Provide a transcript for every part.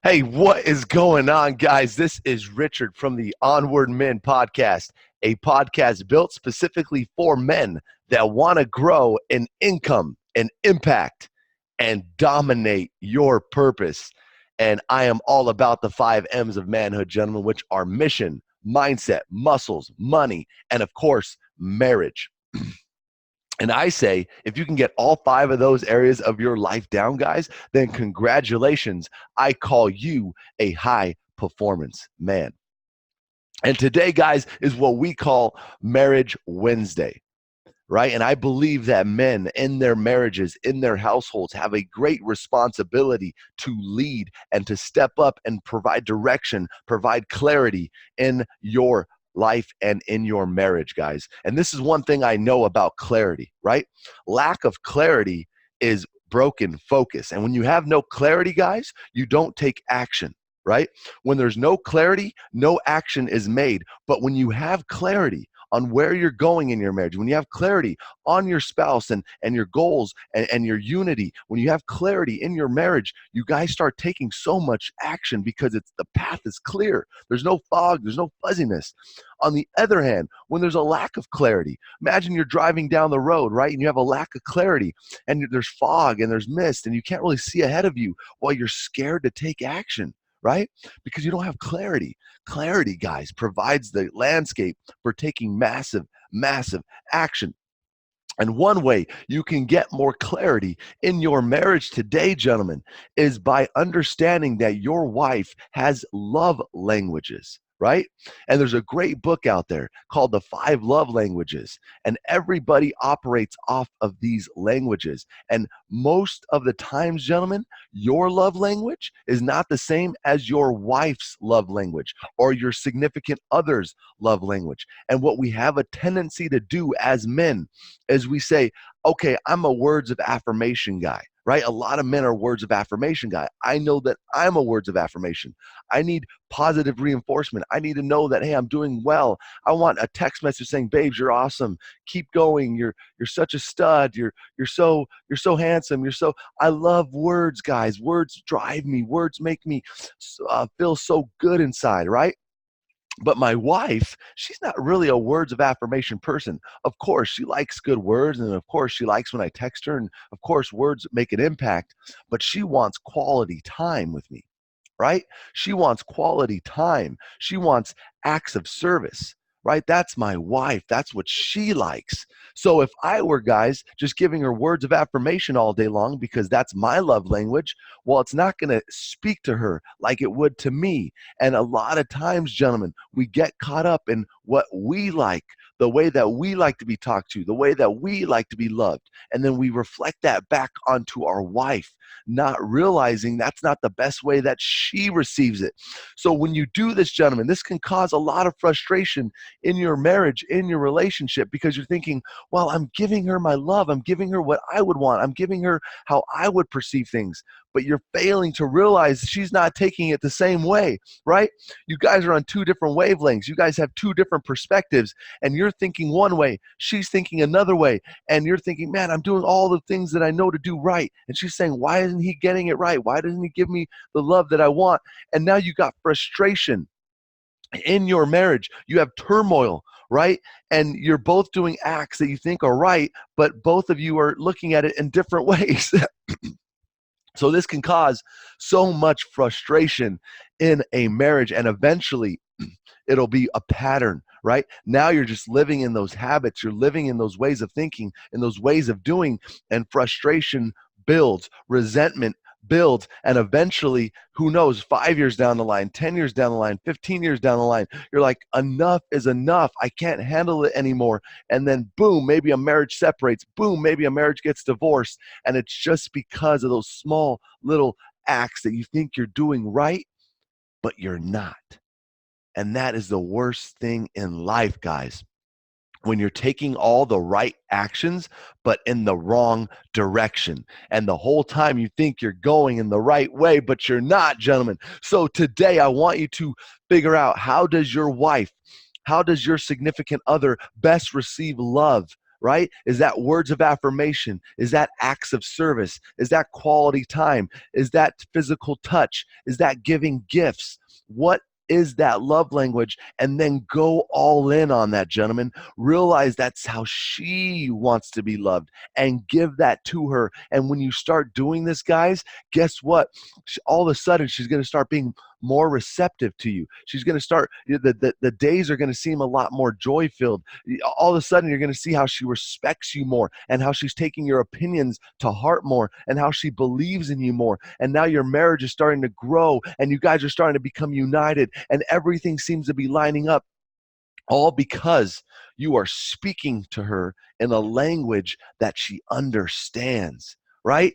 Hey, what is going on, guys? This is Richard from the Onward Men Podcast, a podcast built specifically for men that want to grow in income and impact and dominate your purpose. And I am all about the 5 M's of manhood, gentlemen, which are mission, mindset, muscles, money, and of course, marriage. And I say, if you can get all 5 of those areas of your life down, guys, then congratulations. I call you a high performance man. And today, guys, is what we call Marriage Wednesday, right? And I believe that men in their marriages, in their households, have a great responsibility to lead and to step up and provide direction, provide clarity in your life and in your marriage, guys. And this is one thing I know about clarity, right? Lack of clarity is broken focus. And when you have no clarity, guys, you don't take action, right? When there's no clarity, no action is made. But when you have clarity on where you're going in your marriage, when you have clarity on your spouse and your goals and your unity, when you have clarity in your marriage, you guys start taking so much action because the path is clear. There's no fog, there's no fuzziness. On the other hand, when there's a lack of clarity, imagine you're driving down the road, right? And you have a lack of clarity and there's fog and there's mist and you can't really see ahead of you while you're scared to take action, right? Because you don't have clarity. Clarity, guys, provides the landscape for taking massive, massive action. And one way you can get more clarity in your marriage today, gentlemen, is by understanding that your wife has love languages, right? And there's a great book out there called The 5 Love Languages, and everybody operates off of these languages. And most of the times, gentlemen, your love language is not the same as your wife's love language or your significant other's love language. And what we have a tendency to do as men is we say, okay, I'm a words of affirmation guy, right? A lot of men are words of affirmation guy. I know that I'm a words of affirmation. I need positive reinforcement. I need to know that, hey, I'm doing well. I want a text message saying, babes, you're awesome. Keep going. You're such a stud. You're so handsome. I love words, guys. Words drive me. Words make me feel so good inside, right? But my wife, she's not really a words of affirmation person. Of course, she likes good words, and of course, she likes when I text her, and of course, words make an impact, but she wants quality time with me, right? She wants quality time. She wants acts of service, right? That's my wife. That's what she likes. So if I were, guys, just giving her words of affirmation all day long because that's my love language, well, it's not going to speak to her like it would to me. And a lot of times, gentlemen, we get caught up in what we like, the way that we like to be talked to, the way that we like to be loved. And then we reflect that back onto our wife, not realizing that's not the best way that she receives it. So when you do this, gentlemen, this can cause a lot of frustration in your marriage, in your relationship, because you're thinking, well, I'm giving her my love. I'm giving her what I would want. I'm giving her how I would perceive things. But you're failing to realize she's not taking it the same way, right? You guys are on 2 different wavelengths. You guys have 2 different perspectives, and you're thinking one way, she's thinking another way, and you're thinking, man, I'm doing all the things that I know to do right. And she's saying, why isn't he getting it right? Why doesn't he give me the love that I want? And now you got frustration in your marriage. You have turmoil, right? And you're both doing acts that you think are right, but both of you are looking at it in different ways. So this can cause so much frustration in a marriage, and eventually it'll be a pattern, right? Now you're just living in those habits. You're living in those ways of thinking, in those ways of doing, and frustration builds, resentment builds, and eventually, who knows, 5 years down the line, 10 years down the line, 15 years down the line, you're like, enough is enough. I can't handle it anymore. And then boom, maybe a marriage separates. Boom, maybe a marriage gets divorced. And it's just because of those small little acts that you think you're doing right, but you're not. And that is the worst thing in life, guys. When you're taking all the right actions, but in the wrong direction. And the whole time you think you're going in the right way, but you're not, gentlemen. So today I want you to figure out, how does your wife, how does your significant other best receive love, right? Is that words of affirmation? Is that acts of service? Is that quality time? Is that physical touch? Is that giving gifts? What is that love language? And then go all in on that, gentlemen. Realize that's how she wants to be loved and give that to her. And when you start doing this, guys, guess what? All of a sudden, she's going to start being more receptive to you. She's going to start, the days are going to seem a lot more joy filled. All of a sudden, you're going to see how she respects you more and how she's taking your opinions to heart more and how she believes in you more. And now your marriage is starting to grow and you guys are starting to become united and everything seems to be lining up, all because you are speaking to her in a language that she understands, right?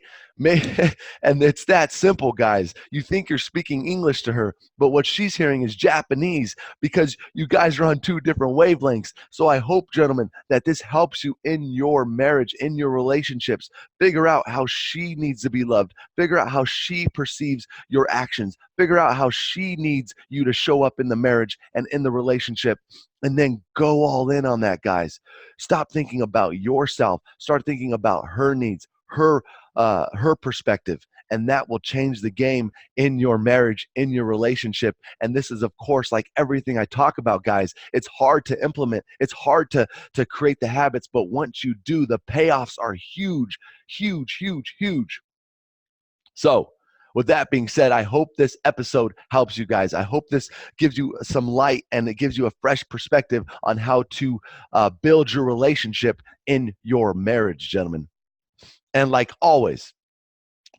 And it's that simple, guys. You think you're speaking English to her, but what she's hearing is Japanese because you guys are on two different wavelengths. So I hope, gentlemen, that this helps you in your marriage, in your relationships. Figure out how she needs to be loved. Figure out how she perceives your actions. Figure out how she needs you to show up in the marriage and in the relationship. And then go all in on that, guys. Stop thinking about yourself. Start thinking about her needs, her perspective, and that will change the game in your marriage, in your relationship. And this is, of course, like everything I talk about, guys. It's hard to implement. It's hard to create the habits, but once you do, the payoffs are huge, huge, huge, huge. So, with that being said, I hope this episode helps you guys. I hope this gives you some light and it gives you a fresh perspective on how to build your relationship in your marriage, gentlemen. And like always,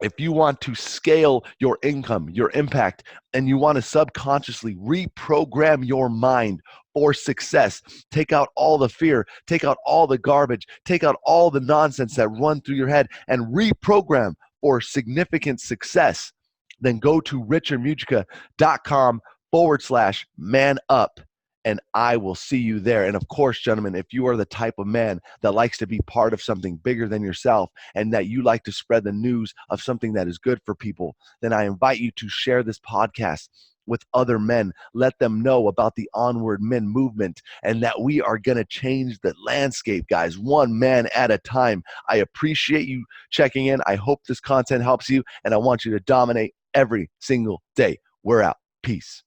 if you want to scale your income, your impact, and you want to subconsciously reprogram your mind for success, take out all the fear, take out all the garbage, take out all the nonsense that run through your head and reprogram for significant success, then go to richardmugica.com/man up. And I will see you there. And of course, gentlemen, if you are the type of man that likes to be part of something bigger than yourself and that you like to spread the news of something that is good for people, then I invite you to share this podcast with other men. Let them know about the Onward Men movement and that we are going to change the landscape, guys, one man at a time. I appreciate you checking in. I hope this content helps you, and I want you to dominate every single day. We're out. Peace.